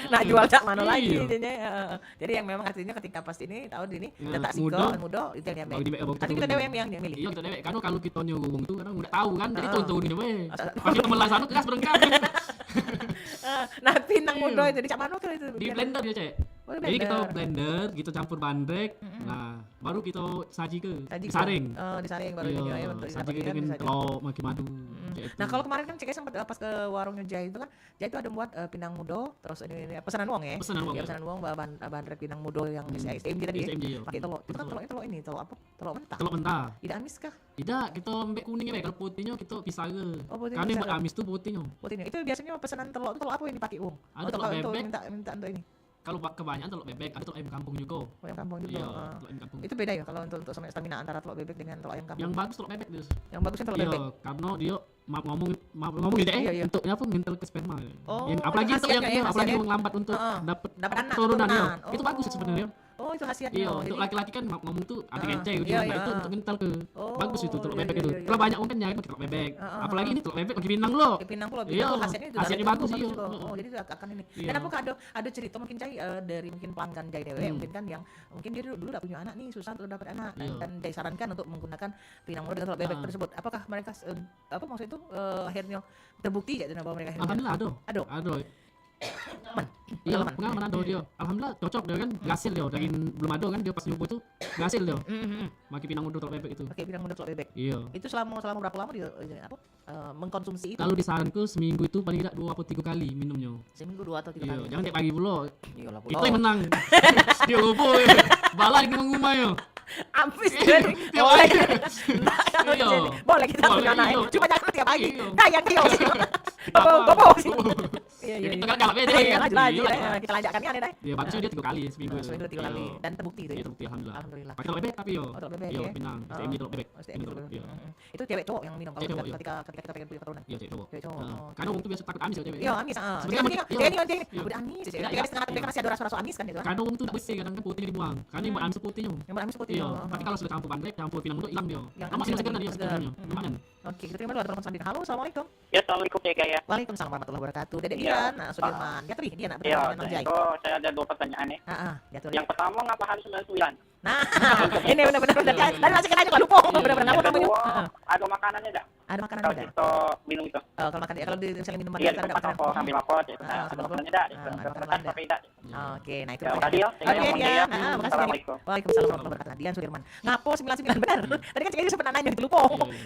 Nak jual cak mana lagi Iya. jadinya. Jadi yang memang artinya ketika pas ini tahun ini Iya, letak muda. siko muda itu yang Baru dibek, diambil. baru Tapi kita turun. dewe yang milih. Iya kita dewek, karena kalau kita nyuruh wong itu kadang udah tahu kan, jadi Heeh. turun-turun we. Asal- Pasti temen lah sana keras berengkap. Nah, pinang Iya. muda itu di cak mana tuh itu? Di blender dia cek. Oh, di Jadi kita blender. blender, kita campur bandrek, nah baru kita saji ke, Saji ke. saring. Oh, disaring baru ini ya Iya, untuk saji ke didapatkan, dengan disaring. telur maki madu. cek itu. Nah, kalau kemarin kan CK sempat pas ke warungnya Jai itu kan, Jai itu ada buat pinang mudo, terus ini pesanan uang ya. Pesanan uang, Ya, ya. pesanan uang bahan rep pinang mudo yang SMG tadi ya. SMG, iya. Pakai telur. Itu kan Betul. telur ini telur apa? Telur mentah. Telur mentah. Tidak amis kah? Tidak, kita mbek kuning ya, kalau putihnya kita pisah ke. Oh, putihnya Karena yang pisah buat ke. amis tuh putihnya. Putihnya. Itu biasanya pesanan telur itu telur apa yang dipakai uang? Ada Untuk telur untuk bebek. minta untuk ini. Kalau kebanyakan telur bebek, ada telur ayam kampung juga. Oh, yang kampung juga. Iya, Ah. telur ayam kampung. Itu beda ya kalau untuk sama stamina antara telur bebek dengan telur ayam kampung. Yang bagus telur bebek, Dus. Yang bagusnya telur Iya, bebek. karena dia maaf ngomong gitu Iya, iya. untuk apa ngintel ke sperma. Oh, Yang apalagi itu untuk yang khasiatnya ya, apalagi khasiatnya. yang lambat untuk Heeh. dapat Dapat anak, turunan ya. keturunan. Itu bagus sebenarnya. Oh, itu khasiatnya. Iya, Oh, untuk jadi- laki-laki kan ngomong tuh ada Heeh. kenceng gitu. Iya, Nah, iya. itu untuk ngintel ke. Oh, Bagus itu telur iya, bebek iya, itu. iya, iya. Kalau banyak orang kan nyari pakai telur bebek. Heeh, Apalagi heeh. ini telur bebek pakai pinang lo. Di Pinang Pulau, Iya, khasiatnya itu khasiatnya dari bagus, itu iya. juga. Heeh. Oh, jadi itu akan ini. Iya. Dan aku ada cerita mungkin Jai dari mungkin pelanggan Jai Dewe mungkin kan yang mungkin dia dulu udah punya anak nih susah untuk dapat anak Iya. dan Jai sarankan untuk menggunakan pinang muda dengan telur bebek Ah. tersebut. Apakah mereka apa maksud itu akhirnya terbukti ya bahwa mereka akhirnya Alhamdulillah ada. Ada. Iya, Pengalaman. pengalaman ada dia. Alhamdulillah cocok dia kan. Berhasil dia. Dari belum ada kan dia pas nyoba tuh berhasil dia. Makin pinang udah telur bebek itu. Pakai pinang muda telur bebek. Iya. Itu selama berapa lama dia mengkonsumsi itu? Kalau disaranku seminggu itu paling tidak 2 atau 3 kali minumnya. Seminggu 2 atau 3 Iya, kali. jangan tiap pagi pula. Iyalah Itu yang menang. Dia lupa. Bala di ngomong ya. Ampis Iya, jadi tiap boleh. pagi. Nah, Iya. boleh kita Boleh, punya anak. iya. Cuma jangan tiap pagi. Iya. Kayak dia. Apa? Bobo sih. Iya, Jadi iya. kita galak beda Iya, kan. lanjut lagi. Iya. Kita lanjutkan kan ya, Ya bagusnya dia 3 kali seminggu. Seminggu 3 kali Iya. dan terbukti itu. Iya, Ya? terbukti alhamdulillah. Alhamdulillah. Pakai telur bebek tapi yo. Oh, telur bebek Iya, ya. pinang. Oh. SMG telur bebek. Oh, STM Ini gitu. telur, iya. Itu cewek cowok yang minum kalau Cewek cowok, ketika kita pengen punya keturunan. Iya, cewek cowok. Cewek cowok. Nah, Oh. karena orang tuh biasa takut amis ya cewek. Iya, amis. Sebenarnya Dia iya. ini Iya. udah amis. Iya, Dia iya. setengah tapi masih ada rasa-rasa amis kan itu. Karena orang tuh tak bersih kadang kan putihnya dibuang. Karena yang buat amis tuh putihnya. Yang amis putih. Iya, Oh, tapi oh. kalau sudah campur bandrek, campur pinang muda hilang dia. Yang Nah, masih amis segar lagi, dia segar. sebenarnya. Lumayan. Oke, kita terima dulu ada telepon selanjutnya. Halo, assalamualaikum. Ya, assalamualaikum ya Kak ya. Waalaikumsalam warahmatullahi wabarakatuh. Dedek Iya. Dian, Sudirman. Gatri, dia nak Iya, bertanya dengan Jai. itu saya ada 2 pertanyaan nih. Gatri. Yang pertama, ngapa harus 99? Nah, ini benar-benar tadi masih kena aja lupa. Iya, Benar-benar Yang kamu namanya. kedua, ada makanannya enggak? Ada makanan Kalau beda. kita minum itu. Kalau makan kalau di misalnya minum Iya, ada di tempat makanan. rokok sambil rokok, cik. Ah, Nah, sambil sebelum rokok. tidak, Makan sebelum tapi tidak. Oke, nah itu. Ya, makasih ya. Oke, Saya Dian. mau Makasih. Assalamualaikum. Waalaikumsalam warahmatullahi wabarakatuh. Dian Sudirman. Ngapus 99 benar. Tadi kan Cik sempat nanya gitu lupa.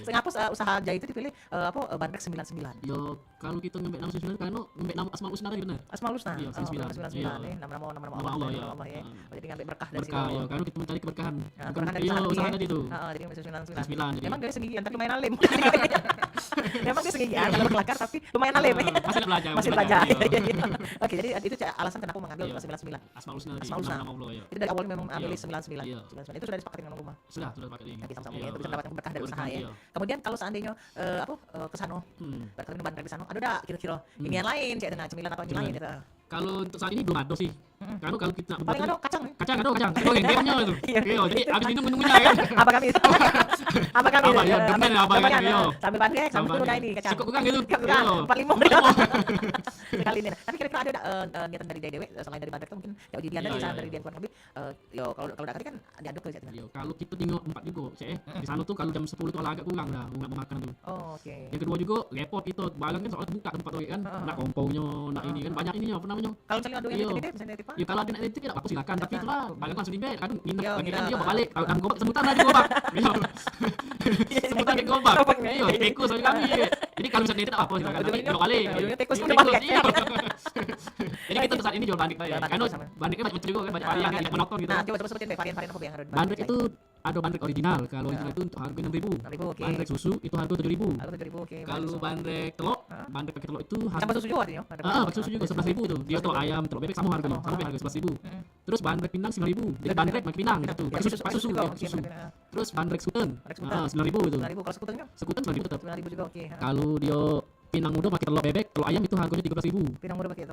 Ngapus usaha jahit itu dipilih Bandrek 99. Yo, kalau kita ngambil nama 99 karena ngambil nama Asmaul Husna tadi benar. Asmaul Husna. Iya, 99. 99 nih, nama Allah ya. ya. Jadi ngambil berkah dari situ. Berkah ya, karena kita mencari keberkahan. Berkah dari Iya, sana usaha ya. tadi tuh. Jadi ngambil 99. 99. Memang dia sendirian tapi lumayan alim. Memang dia sendirian kalau berkelakar tapi lumayan alim. Masih belajar. Masih belajar. Iya. Oke, jadi itu alasan kenapa mengambil 99. Asmaul Husna tadi. Asmaul Husna. Nama Allah ya. Itu dari awalnya memang ambil Iya. 99. Iya. 99 itu sudah disepakati dengan rumah. Sudah pakai ini. Oke, sama-sama Iya, ya, itu bisa mendapatkan berkah dari usaha ya. Iya. Kemudian kalau seandainya ke sana, kalau Bandrek di sana, ada enggak kira-kira inian lain, cek dengan cemilan atau ini lain gitu. Kalau untuk saat ini belum ada sih. Karena kalau kita Paling ada kacang ya. kacang goreng demnya itu. Iya. Iya, jadi habis minum menunggunya kan. Apa kami? Apa kami? Apa ya, demen apa kan, iya. Sambil bandrek, sambil Sambil kudu ini kacang. Cukup kan gitu. Kan, Iya. 45. Sekali ini. Tapi kira-kira ada niatan dari Dewe selain dari bandrek tuh mungkin ya uji Dian Iya, dari iya, sana dari iya. Dian kurang lebih yo kalau tadi kan diaduk aja. Iya, kalau kita tengok tempat juga, di sana tuh kalau jam 10 tuh agak kurang dah nggak mau makan tuh. Oh, oke. Yang kedua juga repot itu, balang kan soalnya terbuka tempat tuh kan, nak kompongnya, nak ini kan banyak ininya apa namanya. Kalau misalnya ada yang Iya. gede misalnya tipe. Ya kalau ada nak itu tidak apa silakan, tapi itulah balang langsung dibet kan nginep Iya, lagi kan nginep. dia balik, kalau dalam gobak semutan aja gobak. Iya. Semutan ke gobak. Iya, tikus soalnya kami. Jadi kalau misalnya tidak apa silakan, tapi kalau balik. Ujungnya tikus Iya, udah balik. iya. Jadi kita saat ini jual bandrek ya. Jual bandrek Karena sama. bandreknya banyak juga kan, banyak varian yang tidak monoton gitu. Nah, coba sebutin deh varian-varian apa yang ada di Bandrek itu ada bandrek original. Kalau original itu untuk harga 6.000. 6.000, oke. Bandrek susu itu harga 7.000. Aku 7.000, oke. Kalau bandrek telur, bandrek pakai telur itu harga Campur susu juga artinya. pakai susu juga 11.000 tuh. Dia telur ayam, telur bebek sama harganya. Sama harga 11.000. Terus bandrek Pinang 9.000. Jadi bandrek pakai Pinang gitu. Pakai susu, pakai susu, juga. ya, susu. Terus bandrek Skuten. 9.000 itu. 9.000 kalau sekutengnya? Skuten 9.000 tetap. 9.000 juga, oke. Kalau dia Pinang muda pakai telur bebek, telur ayam itu harganya 13.000. Pinang muda pakai itu.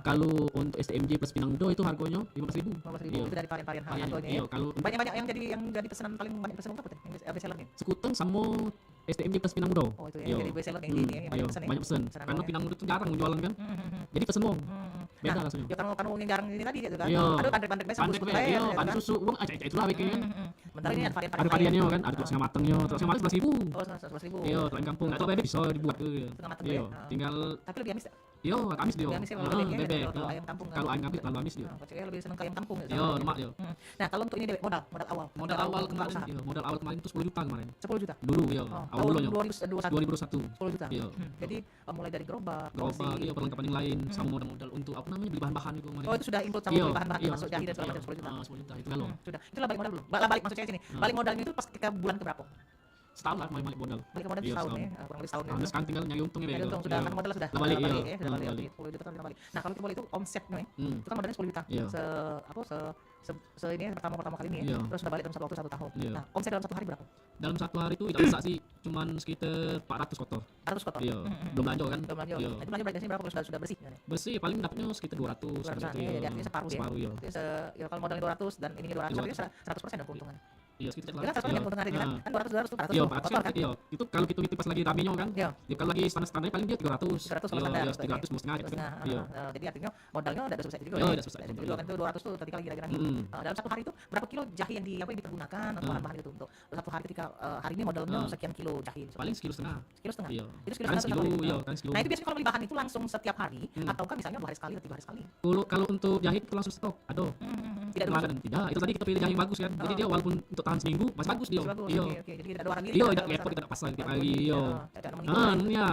Kalau untuk STMJ plus Pinang muda itu harganya 15.000. 15.000 Iya. itu dari varian-varian Varian, harganya iya, ya. kalau Banyak-banyak yang jadi pesanan paling banyak pesanan apa tuh? Yang best seller nih? Skuten sama STMJ plus Pinang muda. Oh, itu Iya. yang jadi best seller yang di ini yang banyak pesan ya. Banyak pesan. Pesanan Karena doang ya. Pinang muda itu jarang jualan kan. Jadi pesen wong. Beda Nah, rasanya. ya karena yang jarang ini tadi gitu kan. Iya. Ada bandrek-bandrek best Bandrek bebek, iya, bandrek susu, uang aja itulah bikin kan. Bentar ini ada Ada varian-varian. variannya kan, ada telur setengah matangnya, telur setengah matang 11.000. Oh, 11.000. Iya, telur ayam kampung, telur bebek bisa dibuat tuh. Setengah matang Iya, ya. tinggal Tapi lebih amis ya? iya, amis dia. Lebih amis ya kalau Heeh, bebeknya, bebek. kalau ayam kampung kan. Kalau ayam kampung terlalu amis dia. Nah, kocoknya lebih seneng ke ayam kampung ya. Iya, lemak dia. Nah, kalau untuk ini deh modal awal. Modal awal kemarin, usaha. iya, modal awal kemarin itu 10 juta kemarin. 10 juta. Dulu ya, Oh, awal tahun mulanya. 2021. 2021. 10 juta. Iya. Jadi mulai dari gerobak, Gerobak, kursi. iya, perlengkapan yang lain, sama modal-modal untuk apa namanya beli bahan-bahan itu kemarin. Oh, itu sudah include sama Iya, bahan-bahan iya, termasuk jahit dan segala macam 10 juta. 10 juta itu kalau Sudah. Itulah balik modal dulu. Balik maksud saya sini. Balik modalnya itu pas ketika bulan keberapa? setahun lah balik modal. Balik modal itu Iya, setahun setahun. ya. Kurang lebih setahun. Nah, sekarang tinggal nyari untungnya Jadi Bego. untung sudah Iya. kan modal sudah. Udah balik, iya. ya, sudah Udah balik. balik. 10 juta sudah balik. Nah, kalau kita boleh itu omsetnya ya. Hmm. Itu kan modalnya 10 juta. Iya. Se ini pertama kali ini ya. Iya. Terus sudah balik dalam satu waktu 1 tahun. Iya. Nah, omset dalam 1 hari berapa? Dalam satu hari itu tidak bisa sih, cuman sekitar 400 kotor. 100 kotor. Iya. Belum belanja kan? Belum belanja. Iya. Nah, itu belanja balik dari sini berapa kalau sudah bersih? Ya. Bersih paling dapatnya sekitar 200 200 gitu, ya, jadi artinya separuh ya. Separuh ya. Jadi ya kalau modalnya 200 dan ininya 200 artinya 100% ada keuntungan. Iya, sekitar Ya kan 100% keuntungan hari ini kan? Kan 200 tuh 100 Iya, tuh, 400 kotor kan? iya. Itu kalau kita hitung pas lagi ramenya kan. Iya. Ya kalau lagi standar-standarnya paling dia 300. 300 Iya, sama standar. iya, 300 setengah gitu. Setengah, Iya. jadi artinya modalnya udah selesai juga. Iya, ya. udah selesai. Jadi dulu kan itu 200 tuh ketika lagi lagi dalam 1 hari itu berapa kilo jahe yang dipergunakan atau bahan-bahan itu untuk 1 hari ketika hari ini modalnya sekian kilo jahe. Paling sekilo setengah. Sekilo setengah. Iya. Itu sekilo Kan setengah. sekilo, satu hari. iya, kan sekilo. Nah, itu biasanya kalau beli bahan itu langsung setiap hari atau kan misalnya 2 hari sekali atau 3 hari sekali. Kalau untuk jahit itu langsung stok. Aduh. Tidak Kemarin tidak. Itu tadi kita pilih jahit yang bagus kan. Jadi dia walaupun untuk tahan seminggu masih bagus dia. Iya. Oke, jadi tidak ada orang Iya, tidak repot kita pasang tiap hari. Iya. Ah, Iya,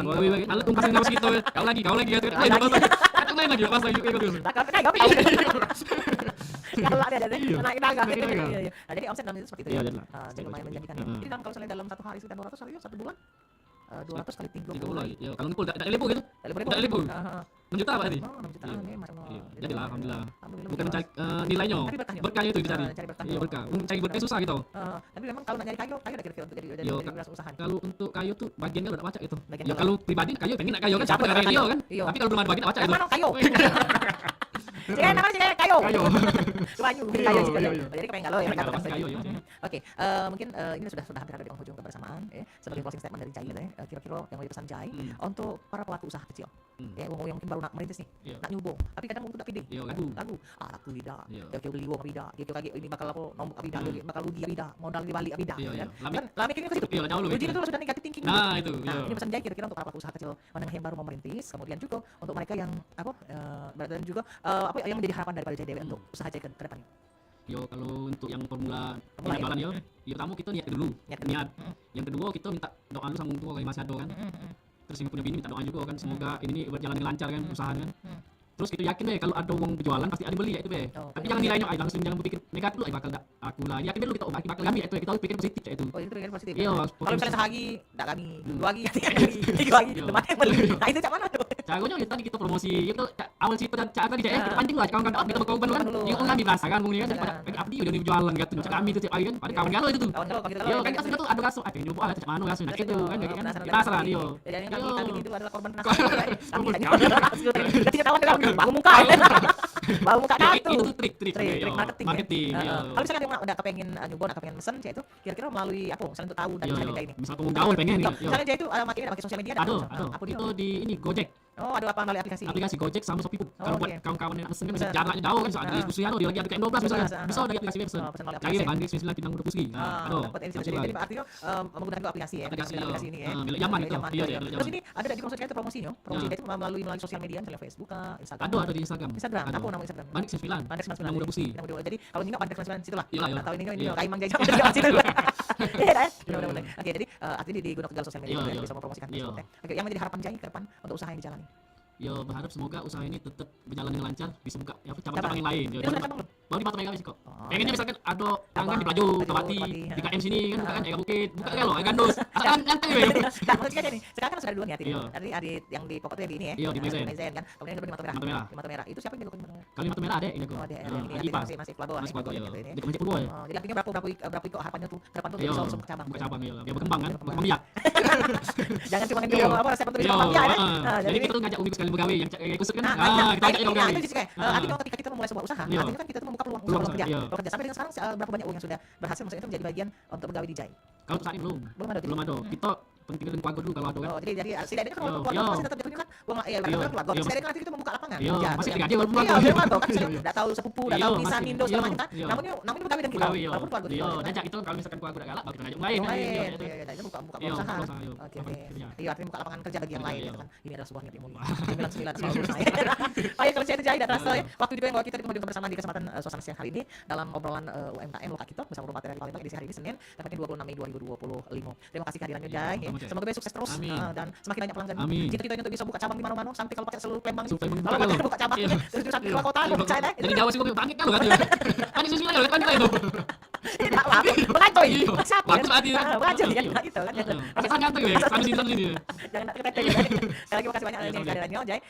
kalau tumpasin terus gitu. Kau lagi ya. Kau lagi pas lagi kayak gitu. Kalau kena enggak kalau ada naik dagang. Nah, jadi omset dalam itu seperti itu. Iya, Ya. jelas. Jadi lumayan menjanjikan. Jadi kan kalau misalnya dalam 1 hari sekitar 200 hari 1 bulan 200 kali 30 lagi. Ya, kalau ngumpul tidak lipu gitu. Kali Tidak lipu. 6 juta apa tadi? Oh, 6 jutaan ya, Mas. Iya. Jadilah alhamdulillah. Alhamdulillah. Bukan mencari nilainya. Tapi berkahnya. Berkahnya itu dicari. Cari berkah. Iya, berkah. Mencari berkah susah gitu. Tapi memang kalau nyari kayu ada kira-kira untuk jadi Yo, beras usaha. kalau untuk kayu tuh bagiannya udah baca itu. Bagian Ya dalam. kalau pribadi kayu pengen nak kayu kan Iya, siapa capek yang kayu. dia kan. Iya. Tapi kalau rumah bagian baca itu. Mana kayu? Jika namanya jika kayo. Kayo. Suanyu, Iya, kayo juga. iya, iya. Jadi kepengen galo ya. Kepengen galo, pasti kayo, iya. Oke, mungkin ini sudah hampir ada di penghujung kebersamaan ya. Sebagai closing statement dari Jai gitu ya. Kira-kira yang mau dipesan Jai untuk para pelaku usaha kecil. Ya, yang mungkin baru nak merintis nih, nak nyubo, tapi kadang mungkin tak pede. Ragu. Aku tidak. Dia beli uang tidak. Dia kira ini bakal apa nombok tidak, bakal rugi tidak, modal dibalik tidak kan. Kan lama mikirnya ke situ. Iya, jauh lebih. Uji itu sudah negatif thinking. Nah, itu. Nah, ini pesan Jai kira-kira untuk para pelaku usaha kecil menengah yang baru mau merintis, kemudian juga untuk mereka yang dan juga apa yang menjadi harapan daripada Jai Dewi untuk usaha Jai ke depannya. Yo, kalau untuk yang formula jualan yo, pertama kita niat dulu. Niat. Yang kedua kita minta doa dulu sama orang tua kalau masih ada kan. Terus yang punya bini minta doa juga kan, semoga ini berjalan dengan lancar kan usaha kan. Terus kita yakin deh kalau ada uang berjualan pasti ada beli ya itu be. Tapi jangan nilainya langsung jangan berpikir negatif dulu bakal aku lah. Yakin dulu kita bakal kami itu kita pikir positif ya itu. Oh, itu pikir positif. Iya, kalau misalnya sehari enggak kami, dua lagi tiga lagi, mana yang beli. Nah, itu cak mana tuh? Caranya ya tadi kita promosi itu awal situ dan cara tadi kita pancing lah kawan-kawan kita berkorban kan. Yang orang kami biasa kan mungkin kan pada abdi udah berjualan gitu. Cak kami itu tiap hari kan pada kawan galau itu tuh. Iya, kan kita tuh ada rasa apa nyoba lah cak mana rasa gitu kan kan. Penasaran dia. Jadi kami itu adalah korban penasaran. Tidak tahu dengan bau muka. Bau muka itu trik marketing. Kalau misalnya dia udah kepengen nyoba, udah kepengen mesen itu kira-kira melalui aku misalnya untuk tahu dari sosial media ini. Misal kamu gaul pengen misalnya dia itu pakai sosial media ada. Itu di ini Gojek. Oh, ada apa melalui aplikasi? Aplikasi Gojek sama Shopee. Kalau buat kawan-kawan yang pesen kan bisa jaraknya jauh kan soal diskusi dia lagi ada kayak 12 misalnya. Bisa dari aplikasi pesen. Cari Bandung 9 Pinang udah Pusgi. Jadi artinya menggunakan aplikasi ya. Aplikasi ini ya. Zaman itu. Iya. Terus ini ada di maksud saya itu promosinya. Promosi itu melalui sosial media misalnya Facebook, Instagram. Ada di Instagram. Apa nama Instagram? Bandung 9. Pinang udah Pusgi. Jadi kalau ini enggak Bandung 9 situlah. Atau ini kayak Mang Jajang situ. Oke, jadi artinya digunakan segala sosial media bisa mempromosikan Facebook. Oke, yang menjadi harapan Jai ke depan untuk usaha yang dijalani. Yo, berharap semoga usaha ini tetap berjalan dengan lancar, bisa buka cabang-cabang yang lain. Baru di Batu Mega sih kok. Pengennya misalkan ada tangan di Pelaju, Tawati, di KM sini kan buka kan Ega Bukit, buka kan lo, Gandus. Akan nyantai ya. Nah, maksudnya nih, sekarang kan sudah ada dua nih Tadi ada yang di pokoknya di ini ya. Iya, di Mezen kan. Kemudian ada di Mata Merah. Di Mata Merah. Itu siapa yang jago di Mata Merah? Kalau di Mata Merah ada ini kok. Oh, ada. Masih pelabuhan. Masih pelabuhan ya. Di Masjid Purwo ya. Jadi artinya berapa kok harapannya tuh ke depan tuh bisa masuk cabang. Buka cabang ya. Biar berkembang kan, berkembang biak. Jangan cuma itu apa resep untuk bisa biak ya. Jadi kita tuh ngajak umi sekali pegawai yang kusut kan. Kita ajak pegawai. Itu juga. Artinya ketika kita memulai sebuah usaha, artinya kan kita tuh membuka peluang kerja. Bekerja sampai dengan sekarang berapa banyak uang yang sudah berhasil maksudnya itu menjadi bagian untuk pegawai di Jai. Kalau saat ini belum ada. Kita penting dengan keluarga dulu kalau ada kan. Oh, jadi setidaknya kan keluarga masih tetap jatuhnya kan uang ya keluarga. Setidaknya nanti kita membuka lapangan. Iya, masih gaji walaupun keluarga. Iya, kan enggak tahu sepupu, enggak tahu nisan Indo segala macam kan. Namun pegawai dan kita walaupun keluarga. Iya, ngajak itu kalau misalkan keluarga udah galak baru ngajak lain. Iya, itu buka usaha. Oke. Iya, artinya buka lapangan kerja bagi yang lain kan. Ini adalah sebuah niat yang mulia. 99 soal usaha. Baik, kalau saya Jai dan Rasa ya. Waktu juga yang kita ketemu bersama di kesempatan suasana siang hari ini dalam obrolan UMKM Lokal kita bersama Rumah Materi Palembang edisi hari ini Senin, tepatnya 26 Mei 2025. Terima kasih kehadirannya Jai. Semoga besok sukses terus dan semakin banyak pelanggan. Cita-citanya untuk bisa buka cabang di mana-mana sampai kalau pakai seluruh Palembang. Kalau buka cabang terus sampai keluar kota lu percaya deh. Jadi Jawa sih gua bangkit kan lu kan. Kan susu lagi kan itu. Tidak apa. Mengacoy. Siapa? Wajar kan gitu kan. Pasang ganteng ya. Sampai sini. Jangan tak ketete. Sekali lagi makasih banyak kehadirannya Jai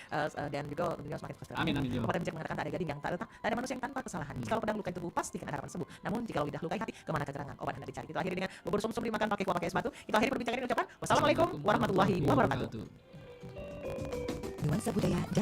dan juga tentunya semakin sukses. Amin. Pepatah bijak mengatakan tak ada gading yang tak retak, tak ada manusia yang tanpa kesalahan. Jika pedang lukai tubuh pastikan ada harapan sembuh. Namun jika lidah lukai hati, kemana keterangan obat hendak dicari. Kita akhiri dengan bubur sumsum dimakan pakai kuah pakai es batu. Kita akhiri perbincangan ini ucapan wassalamualaikum warahmatullahi wabarakatuh. Nuansa budaya dan